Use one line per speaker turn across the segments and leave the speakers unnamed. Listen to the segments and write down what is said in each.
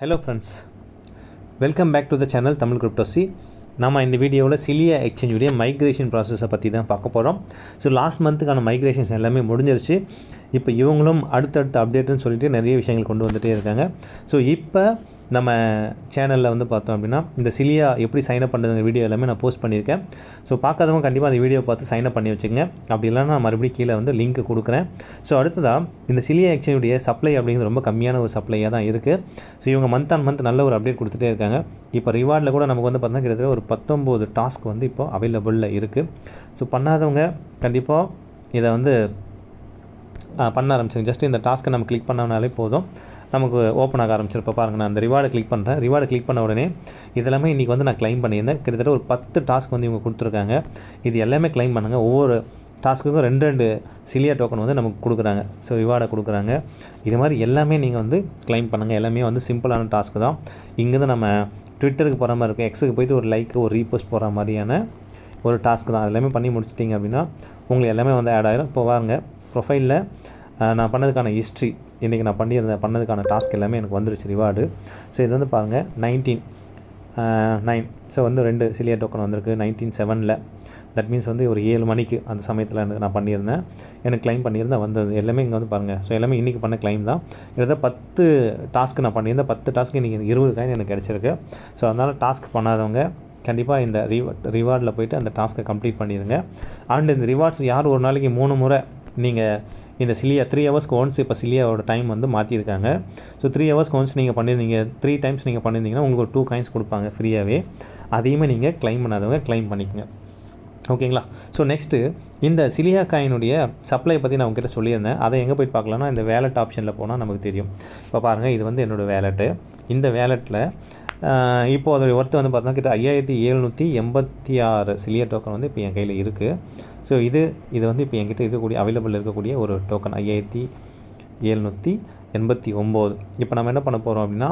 Hello friends, welcome back to the channel Tamil கிரிப்டோசி. நம்ம இந்த வீடியோவில் சிலியா எக்ஸ்சேஞ்சுடைய மைக்ரேஷன் ப்ராசஸை பற்றி தான் பார்க்க போகிறோம். ஸோ லாஸ்ட் மந்த்துக்கான மைக்ரேஷன்ஸ் எல்லாமே முடிஞ்சிருச்சு. இப்போ இவங்களும் அடுத்தடுத்த அப்டேட்டுன்னு சொல்லிட்டு நிறைய விஷயங்கள் கொண்டு வந்துகிட்டே இருக்காங்க. ஸோ இப்போ நம்ம சேனலில் வந்து பார்த்தோம் அப்படின்னா இந்த சிலியா எப்படி சைன்அப் பண்ணுறதுங்க வீடியோ எல்லாமே நான் போஸ்ட் பண்ணியிருக்கேன். ஸோ பார்க்காதவங்க கண்டிப்பாக அந்த வீடியோ பார்த்து சைன்அப் பண்ணி வச்சுங்க. அப்படி இல்லைனா நான் மறுபடியும் கீழே வந்து லிங்க் கொடுக்குறேன். ஸோ அடுத்ததாக இந்த சிலியா எக்ஸ்சேஞ்சுடைய சப்ளை அப்படிங்கிறது ரொம்ப கம்மியான ஒரு சப்ளையாக தான் இருக்குது. ஸோ இவங்க மந்த் ஆன் மந்த் நல்ல ஒரு அப்டேட் கொடுத்துட்டே இருக்காங்க. இப்போ ரிவார்டில் கூட நமக்கு வந்து பார்த்தீங்கன்னா கிட்டத்தட்ட ஒரு 19 டாஸ்க் வந்து இப்போ அவைலபிளில் இருக்குது. ஸோ பண்ணாதவங்க கண்டிப்பாக இதை வந்து பண்ண ஆரம்பிச்சுங்க. ஜஸ்ட் இந்த டாஸ்க்கை நம்ம கிளிக் பண்ணாலே போதும், நமக்கு ஓப்பன் ஆக ஆரம்பிச்சிருப்போ பாருங்கள். நான் அந்த ரிவார்டை கிளிக் பண்ணுறேன். ரிவார்டை கிளிக் பண்ண உடனே இதெல்லாமே இன்றைக்கி வந்து நான் கிளைம் பண்ணியிருந்தேன். கிட்டத்தட்ட ஒரு 10 டாஸ்க் வந்து இவங்க கொடுத்துருக்காங்க. இது எல்லாமே கிளைம் பண்ணுங்கள். ஒவ்வொரு டாஸ்க்குக்கும் 2 சிலியா டோக்கன் வந்து நமக்கு கொடுக்குறாங்க. ஸோ ரிவார்டை கொடுக்குறாங்க. இது மாதிரி எல்லாமே நீங்கள் வந்து கிளைம் பண்ணுங்கள். எல்லாமே வந்து சிம்பிளான டாஸ்க்கு தான். இங்கேருந்து நம்ம ட்விட்டருக்கு போகிற மாதிரி இருக்கும், எக்ஸுக்கு போய்ட்டு ஒரு லைக்கு ஒரு ரீபோஸ்ட் போகிற மாதிரியான ஒரு டாஸ்க்கு தான். எல்லாமே பண்ணி முடிச்சிட்டிங்க அப்படின்னா உங்களுக்கு எல்லாமே வந்து ஆட் ஆகிடும். இப்போ வாங்க, ப்ரொஃபைலில் நான் பண்ணதுக்கான ஹிஸ்ட்ரி, இன்றைக்கி நான் பண்ணதுக்கான டாஸ்க் எல்லாமே எனக்கு வந்துருச்சு ரிவார்டு. ஸோ இது வந்து பாருங்கள் 19/9. ஸோ வந்து 2 சிலியா டோக்கன் வந்திருக்கு 19/7. தட் மீன்ஸ் வந்து ஒரு 7 மணிக்கு அந்த சமயத்தில் நான் பண்ணியிருந்தேன். எனக்கு கிளைம் பண்ணியிருந்தேன் வந்தது எல்லாமே இங்கே வந்து பாருங்கள். ஸோ எல்லாமே இன்றைக்கி பண்ண கிளைம் தான். கிட்டத்தட்ட 10 டாஸ்க்கு நான் பண்ணியிருந்தேன். 10 டாஸ்க்கு இன்றைக்கி 20 காயின் எனக்கு கிடச்சிருக்கு. ஸோ அதனால் டாஸ்க் பண்ணாதவங்க கண்டிப்பாக இந்த ரிவார்டில் போய்ட்டு அந்த டாஸ்க்கை கம்ப்ளீட் பண்ணிடுங்க. அண்ட் இந்த ரிவார்ட்ஸ் யார் ஒரு நாளைக்கு 3 முறை நீங்கள் இந்த சிலியா 3 ஹவர்ஸ்க்கு ஒன்ஸ் இப்போ சிலியாவோட டைம் வந்து மாற்றிருக்காங்க. ஸோ 3 ஹவர்ஸ்க்கு ஒன்ஸ் நீங்கள் பண்ணியிருந்தீங்க, 3 டைம்ஸ் நீங்கள் பண்ணியிருந்தீங்கன்னா உங்களுக்கு ஒரு 2 காயின்ஸ் கொடுப்பாங்க ஃப்ரீயாகவே. அதையுமே நீங்கள் கிளைம் பண்ணாதவங்க கிளைம் பண்ணிக்கோங்க, ஓகேங்களா? ஸோ நெக்ஸ்ட்டு இந்த சிலியா காயினுடைய சப்ளை பற்றி நான் உங்ககிட்ட சொல்லியிருந்தேன். அதை எங்கே போய் பார்க்கலான்னா இந்த வேலட் ஆப்ஷனில் போனால் நமக்கு தெரியும். இப்போ பாருங்கள், இது வந்து என்னோடய வேலெட்டு. இந்த வேலெட்டில் இப்போது அதோடைய ஒர்த்து வந்து பார்த்தோன்னா கிட்ட 5786 சிலியா டோக்கன் வந்து இப்போ என் கையில் இருக்குது. ஸோ இது வந்து இப்போ என்கிட்ட இருக்கக்கூடிய அவைலபிள் இருக்கக்கூடிய ஒரு டோக்கன் 5789. இப்போ நம்ம என்ன பண்ண போகிறோம் அப்படின்னா,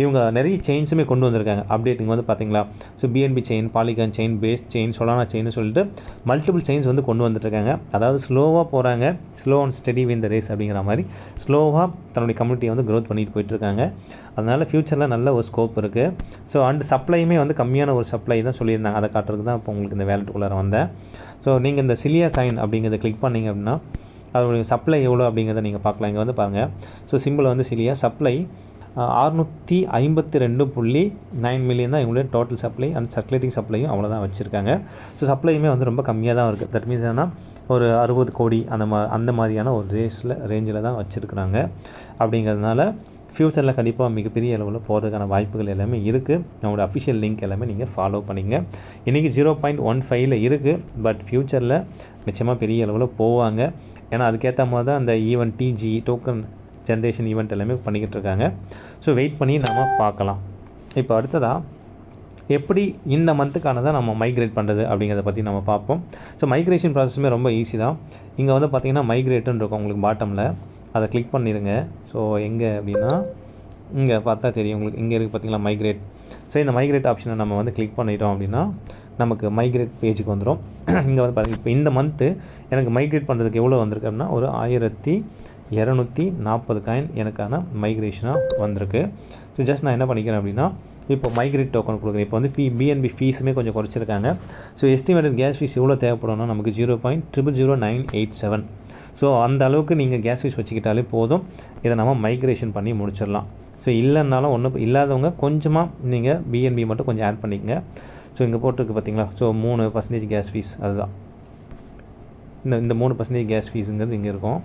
இவங்க நிறைய செயின்ஸுமே கொண்டு வந்திருக்காங்க அப்டேட்டிங் வந்து பார்த்திங்களா. So BNB chain, Polygon chain, Base chain, Solana chain சொல்லிட்டு மல்டிபிள் செயின்ஸ் வந்து கொண்டு வந்துட்டுருக்காங்க. அதாவது ஸ்லோவாக போகிறாங்க, slow and steady win the race அப்படிங்கிற மாதிரி ஸ்லோவாக தன்னுடைய கம்யூனிட்டியை வந்து க்ரோத் பண்ணிட்டு போயிட்டுருக்காங்க. அதனால் ஃப்யூச்சரில் நல்ல ஒரு ஸ்கோப் இருக்குது. ஸோ அண்ட் சப்ளையுமே வந்து கம்மியான ஒரு சப்ளை தான் சொல்லியிருந்தாங்க. அதை காட்டுறதுக்கு தான் இப்போ உங்களுக்கு இந்த வேலெட்டுக்குள்ளார வந்தேன். ஸோ நீங்கள் இந்த சிலியா காயின் அப்படிங்கிறத கிளிக் பண்ணிங்க அப்படின்னா அதோடைய சப்ளை எவ்வளோ அப்படிங்கிறத நீங்கள் பார்க்கலாம். இங்கே வந்து பாருங்கள். ஸோ சிம்பிள் வந்து சிலியா சப்ளை 652.9 மில்லியன் தான் இவங்களுடைய டோட்டல் சப்ளை. அண்ட் சர்க்குலேட்டிங் சப்ளையும் அவ்வளோதான் வச்சுருக்காங்க. ஸோ சப்ளையுமே வந்து ரொம்ப கம்மியாக தான் இருக்குது. தட் மீன்ஸ் என்னன்னா ஒரு 60 கோடி அந்த மாதிரியான ஒரு ரேஞ்சில் தான் வச்சுருக்குறாங்க. அப்படிங்கிறதுனால ஃப்யூச்சரில் கண்டிப்பாக மிகப்பெரிய அளவில் போகிறதுக்கான வாய்ப்புகள் எல்லாமே இருக்குது. நம்மளோட அஃபிஷியல் லிங்க் எல்லாமே நீங்கள் ஃபாலோ பண்ணிங்க. இன்றைக்கி 0.15 இருக்குது. பட் ஃப்யூச்சரில் நிச்சயமாக பெரிய அளவில் போவாங்க. ஏன்னா அதுக்கேற்ற மாதிரி தான் அந்த ஈவெண்ட் டிஜி டோக்கன் ஜென்ரேஷன் ஈவெண்ட் எல்லாமே பண்ணிக்கிட்டு இருக்காங்க. ஸோ வெயிட் பண்ணி நம்ம பார்க்கலாம். இப்போ அடுத்ததாக எப்படி இந்த மந்த்துக்கானதை நம்ம மைக்ரேட் பண்ணுறது அப்படிங்கிறத பற்றி நம்ம பார்ப்போம். ஸோ மைக்ரேஷன் ப்ராசஸுமே ரொம்ப ஈஸி தான். இங்கே வந்து பார்த்திங்கன்னா மைக்ரேட்டுன்னு இருக்கும் உங்களுக்கு பாட்டமில், அதை கிளிக் பண்ணிடுங்க. ஸோ எங்கே அப்படின்னா இங்கே பார்த்தா தெரியும் உங்களுக்கு, இங்கே இருக்குது பார்த்திங்களா மைக்ரேட். ஸோ இந்த மைக்ரேட் ஆப்ஷனை நம்ம வந்து கிளிக் பண்ணிட்டோம் அப்படின்னா நமக்கு மைக்ரேட் பேஜுக்கு வந்துடும். இங்கே வந்து பாருங்கள், இப்போ இந்த மந்த்து எனக்கு மைக்ரேட் பண்ணுறதுக்கு எவ்வளோ வந்திருக்கு அப்படின்னா ஒரு 1240 காயின் எனக்கான மைக்ரேஷனாக வந்திருக்கு. ஸோ ஜஸ்ட் நான் என்ன பண்ணிக்கிறேன் அப்படின்னா இப்போ மைக்ரேட் டோக்கன் கொடுக்குறேன். இப்போ வந்து பிஎன்பி ஃபீஸுமே கொஞ்சம் குறைச்சிருக்காங்க. ஸோ எஸ்டிமேட்டட் கேஸ் ஃபீஸ் எவ்வளோ தேவைப்படும்னா நமக்கு 0.000987. ஸோ அந்த அளவுக்கு நீங்கள் கேஸ் ஃபீஸ் வச்சுக்கிட்டாலே போதும். இதை நம்ம மைக்ரேஷன் பண்ணி முடிச்சிடலாம். ஸோ இல்லைன்னாலும் ஒன்றும் இல்லாதவங்க கொஞ்சமாக நீங்கள் பிஎன்பி மட்டும் கொஞ்சம் ஆட் பண்ணிக்கங்க. ஸோ இங்கே போட்டிருக்கு பார்த்தீங்களா. ஸோ 3% கேஸ் ஃபீஸ், அதுதான் இந்த 3% கேஸ் ஃபீஸுங்கிறது இங்கே இருக்கும்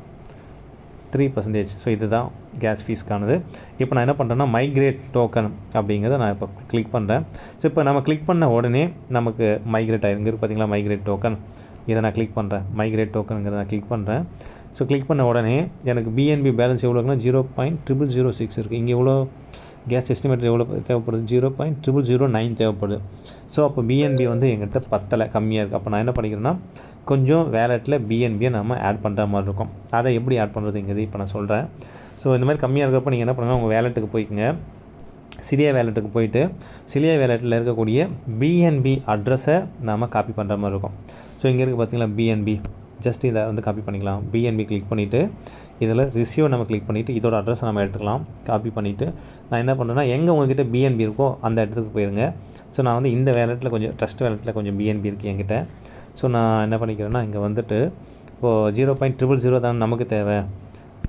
3%. ஸோ இதுதான் கேஸ் ஃபீஸ்க்கானது. இப்போ நான் என்ன பண்ணுறேன்னா மைக்ரேட் டோக்கன் அப்படிங்கிறத நான் இப்போ கிளிக் பண்ணுறேன். ஸோ இப்போ நம்ம கிளிக் பண்ண உடனே நமக்கு மைக்ரேட் ஆகிருங்க பார்த்தீங்களா மைக்ரேட் டோக்கன். இதை நான் கிளிக் பண்ணுறேன், மைக்ரேட் டோக்கனுங்கிறத நான் கிளிக் பண்ணுறேன். ஸோ கிளிக் பண்ண உடனே எனக்கு பிஎன்பி பேலன்ஸ் எவ்வளோக்குன்னா 0.0006 இருக்குது. இங்கே எவ்வளோ கேஸ் எஸ்டிமேட் எவ்வளோ தேவைப்படுது, 0.0009 தேவைப்படுது. ஸோ அப்போ பிஎன்பி வந்து எங்கிட்ட பத்தலை, கம்மியாக இருக்குது. அப்போ நான் என்ன பண்ணிக்கிறேன்னா கொஞ்சம் வேலெட்டில் பிஎன்பியை நம்ம ஆட் பண்ணுற மாதிரி இருக்கும். அதை எப்படி ஆட் பண்ணுறதுங்கிறது இப்போ நான் சொல்கிறேன். ஸோ இந்த மாதிரி கம்மியாக இருக்கிறப்ப நீங்கள் என்ன பண்ணுங்கள், உங்கள் வேலெட்டுக்கு போய்க்குங்க. சிலியா வேலெட்டுக்கு போயிட்டு சிலியா வேலெட்டில் இருக்கக்கூடிய பிஎன்பி அட்ரஸை நாம் காப்பி பண்ணுற மாதிரி இருக்கும். ஸோ இங்கே இருக்குது பார்த்தீங்களா பிஎன்பி, ஜஸ்ட் இதை வந்து காப்பி பண்ணிக்கலாம். பிஎன்பி கிளிக் பண்ணிவிட்டு இதில் ரிசீவ் நம்ம கிளிக் பண்ணிவிட்டு இதோட அட்ரஸ் நம்ம எடுத்துக்கலாம். காப்பி பண்ணிவிட்டு நான் என்ன பண்ணுறேன்னா எங்கே உங்கள்கிட்ட பிஎன்பி இருக்கோ அந்த இடத்துக்கு போயிருங்க. ஸோ நான் வந்து இந்த வேலெட்டில் கொஞ்சம் ட்ரஸ்ட் வேலெட்டில் கொஞ்சம் பிஎன்பி இருக்குது என்கிட்ட. ஸோ நான் என்ன பண்ணிக்கிறேன்னா இங்கே வந்துட்டு இப்போது 0.000 தான் நமக்கு தேவை.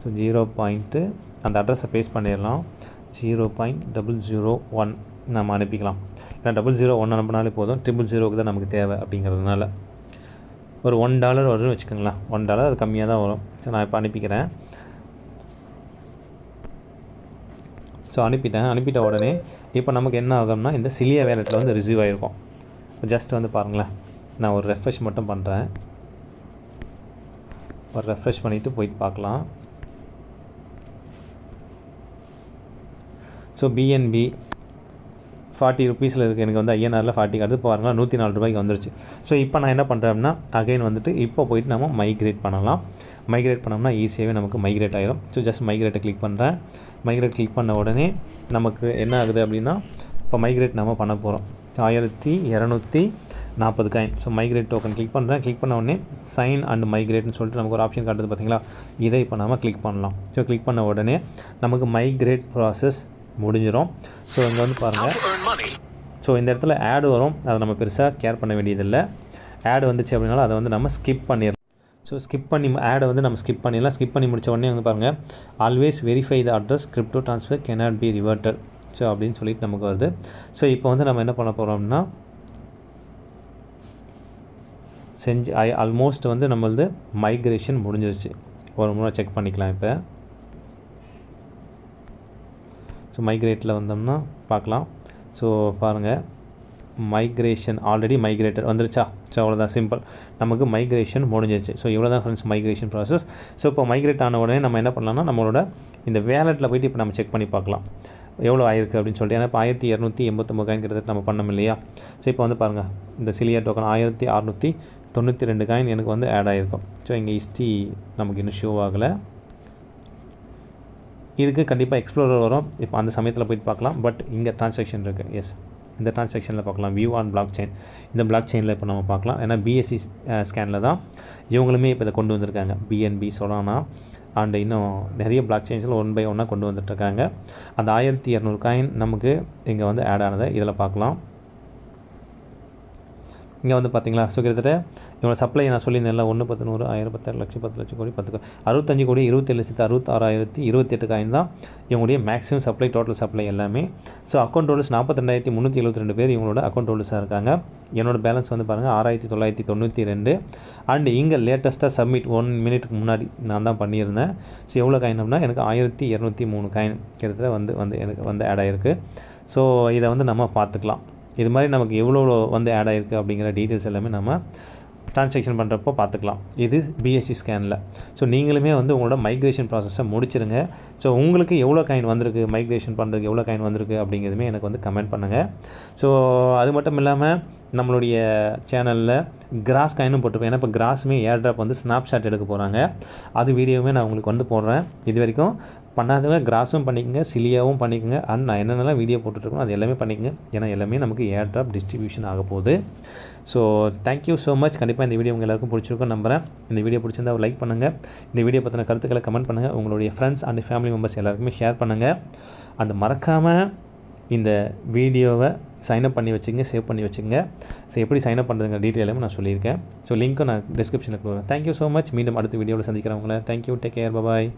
ஸோ 0. அந்த அட்ரஸை பேஸ்ட் பண்ணிடலாம். 0.001 நம்ம அனுப்பிக்கலாம். ஏன்னா 001 அனுப்பினாலே போதும், 000க்கு தான் நமக்கு தேவை அப்படிங்கிறதுனால. ஒரு $1 வரும்னு வச்சுக்கோங்களேன். $1 அது கம்மியாக தான் வரும். ஸோ நான் இப்போ அனுப்பிக்கிறேன். ஸோ அனுப்பிட்ட உடனே இப்போ நமக்கு என்ன ஆகும்னா இந்த சிலியா வேலெட்டில் வந்து ரிசீவ் ஆகிருக்கும். ஜஸ்ட் வந்து பாருங்களேன், நான் ஒரு ரெஃப்ரெஷ் மட்டும் பண்ணுறேன். ஒரு ரெஃப்ரெஷ் பண்ணிவிட்டு போயிட்டு பார்க்கலாம். ஸோ பிஎன்பி 40 ரூபீஸில் இருக்குது. எனக்கு வந்து INRல 40 கார்டு பாருங்கள், $104 வந்துருச்சு. ஸோ இப்போ நான் என்ன பண்ணுறேன்னா அகைன் வந்துட்டு இப்போ போயிட்டு நம்ம மைக்ரேட் பண்ணலாம். மைக்ரேட் பண்ணோம்னா ஈஸியாகவே நமக்கு மைக்ரேட் ஆகிடும். ஸோ ஜஸ்ட் மைக்ரேட்டை கிளிக் பண்ணுறேன். மைக்ரேட் கிளிக் பண்ண உடனே நமக்கு என்ன ஆகுது அப்படின்னா இப்போ மைக்ரேட் நம்ம பண்ண போகிறோம். 1240 coin. So migrate token click பண்ணுறேன். கிளிக் பண்ண உடனே சைன் அண்ட் மைக்ரேட்னு சொல்லிட்டு நமக்கு ஒரு ஆப்ஷன் காட்டுது பார்த்தீங்களா. இதை இப்போ நம்ம கிளிக் பண்ணலாம். ஸோ கிளிக் பண்ண உடனே நமக்கு மைக்ரேட் ப்ராசஸ் முடிஞ்சிடும். ஸோ இங்கே வந்து பாருங்கள், ஸோ இந்த இடத்துல ஆடு வரும். அதை நம்ம பெருசாக கேர் பண்ண வேண்டியதில்லை. ஆடு வந்துச்சு அப்படின்னாலும் அதை வந்து நம்ம ஸ்கிப் பண்ணிடலாம். ஸோ ஆடை வந்து நம்ம ஸ்கிப் பண்ணிடலாம். ஸ்கிப் பண்ணி முடித்த உடனே வந்து பாருங்கள், always verify the address, crypto transfer cannot be reverted. So அப்படின்னு சொல்லிட்டு நமக்கு வருது. ஸோ இப்போ வந்து நம்ம என்ன பண்ண போகிறோம்னா ஆல்மோஸ்ட் வந்து நம்மளது மைக்ரேஷன் முடிஞ்சிருச்சு. ஒரு முறை செக் பண்ணிக்கலாம். இப்போ ஸோ மைக்ரேட்டில் வந்தோம்னா பார்க்கலாம். ஸோ பாருங்கள், மைக்ரேஷன் ஆல்ரெடி மைக்ரேட்டட் வந்துருச்சா. ஸோ அவ்வளோதான், சிம்பிள். நமக்கு மைக்ரேஷன் முடிஞ்சிருச்சு. ஸோ இவ்வளோ தான் ஃப்ரெண்ட்ஸ் மைக்ரேஷன் ப்ராசஸ். ஸோ இப்போ மைக்ரேட் ஆன உடனே நம்ம என்ன பண்ணலாம்னா நம்மளோட இந்த வேலெட்டில் போய்ட்டு இப்போ நம்ம செக் பண்ணி பார்க்கலாம் எவ்வளோ ஆயிருக்கு அப்படின்னு சொல்லிட்டு. ஏன்னா இப்போ 1289 காயின் கிட்டத்தட்ட நம்ம பண்ணோம் இல்லையா. ஸோ இப்போ வந்து பாருங்கள், இந்த சிலியா டோக்கன் 1692 காயின் எனக்கு வந்து ஆட் ஆகிருக்கும். ஸோ இங்கே ஹிஸ்ட்ரி நமக்கு இன்னும் ஷோ ஆகலை. இதுக்கு கண்டிப்பாக எக்ஸ்ப்ளோரர் வரும். இப்போ அந்த சமயத்தில் போய்ட்டு பார்க்கலாம். பட் இங்கே ட்ரான்சாக்ஷன் இருக்குது. எஸ், இந்த ட்ரான்சாக்ஷனில் பார்க்கலாம். View on block chain. இந்த பிளாக் செயினில் இப்போ நம்ம பார்க்கலாம். ஏன்னா BSC ஸ்கேனில் தான் இவங்களுமே இப்போ இதை கொண்டு வந்திருக்காங்க. BNB, Solana அண்ட் இன்னும் நிறைய பிளாக் செயின்ஸில் 1 by 1 கொண்டு வந்துட்டுருக்காங்க. அந்த 1200 காயின் நமக்கு இங்கே வந்து ஆட் ஆனதை இதில் பார்க்கலாம். இங்கே வந்து பார்த்தீங்களா. ஸோ கிட்டத்தட்ட இவங்க சப்ளை நான் சொல்லியிருந்தேன்ல 1 10 100 1000 10 லட்சம் 10 லட்சம் கோடி 10 65 கோடி 27,66,028 காயின் தான் இவங்களுடைய மேக்ஸிமம் சப்ளை, டோட்டல் சப்ளை எல்லாமே. ஸோ அக்கௌண்ட் ஹோல்டர்ஸ் 42,372 பேர் இவங்களோட அக்கௌண்ட் ஹோல்டர்ஸாக இருக்காங்க. என்னோடய பேலன்ஸ் வந்து பாருங்கள் 6,992. அண்டு இங்கே லேட்டஸ்ட்டாக சப்மிட் 1 மினிட்டுக்கு முன்னாடி நான் தான் பண்ணியிருந்தேன். ஸோ எவ்வளோ காயின் அப்படின்னா எனக்கு 1203 காயின் கிட்டத்தட்ட வந்து எனக்கு வந்து ஆட் ஆகிருக்கு. ஸோ இதை வந்து நம்ம பார்த்துக்கலாம். இது மாதிரி நமக்கு எவ்வளோ வந்து ஆட் ஆகிருக்கு அப்படிங்கிற டீட்டெயில்ஸ் எல்லாமே நம்ம ட்ரான்சாக்ஷன் பண்ணுறப்போ பார்த்துக்கலாம். இது BSC ஸ்கேனில். ஸோ நீங்களுமே வந்து உங்களோட மைக்ரேஷன் ப்ராசஸை முடிச்சிருங்க. ஸோ உங்களுக்கு எவ்வளோ காயின் வந்திருக்கு, மைக்ரேஷன் பண்ணுறதுக்கு எவ்வளோ காயின் வந்திருக்கு அப்படிங்கிறதுமே எனக்கு வந்து கமெண்ட் பண்ணுங்கள். ஸோ அது மட்டும் இல்லாமல் நம்மளுடைய சேனலில் கிராஸ் காயினும் போட்டிருப்பேன். ஏன்னா இப்போ கிராஸுமே ஏர்ட்ராப் வந்து ஸ்னாப்ஷாட் எடுக்க போகிறாங்க. அது வீடியோவுமே நான் உங்களுக்கு வந்து போடுறேன். இது வரைக்கும் பண்ணாதவங்க கிராஸும் பண்ணிக்கோங்க, சிலியாவும் பண்ணிக்கோங்க. அண்ட் நான் என்னென்னலாம் வீடியோ போட்டுட்ருக்கோம் அது எல்லாமே பண்ணிக்கோங்க. ஏன்னா எல்லாமே நமக்கு ஏர்ட்ராப் டிஸ்ட்ரிபியூஷன் ஆக போகுது. So thank you so much. கண்டிப்பாக இந்த வீடியோ உங்கள் எல்லாருக்கும் பிடிச்சிருக்கும் நம்புகிறேன். இந்த வீடியோ பிடிச்சிருந்தா லைக் பண்ணுங்கள். இந்த வீடியோ பற்றின கருத்துக்களை கமெண்ட் பண்ணுங்கள். உங்களுடைய ஃப்ரெண்ட்ஸ் அண்ட் ஃபேமிலி மெம்பர்ஸ் எல்லாருக்குமே ஷேர் பண்ணுங்கள். அண்ட் மறக்காமல் இந்த வீடியோவை சைன்அப் பண்ணி வச்சுங்க, சேவ் பண்ணி வச்சுங்க. ஸோ எப்படி சைன்அப் பண்ணுறதுங்க டீட்டெயிலுமே நான் சொல்லியிருக்கேன். ஸோ லிங்க்கும் நான் டிஸ்கிரிப்ஷனில் கொடுக்குறேன். Thank you so much. மீண்டும் அடுத்த வீடியோவில் சந்திக்கிறவங்கள. தேங்க்யூ, டேக் கேர், பாய்.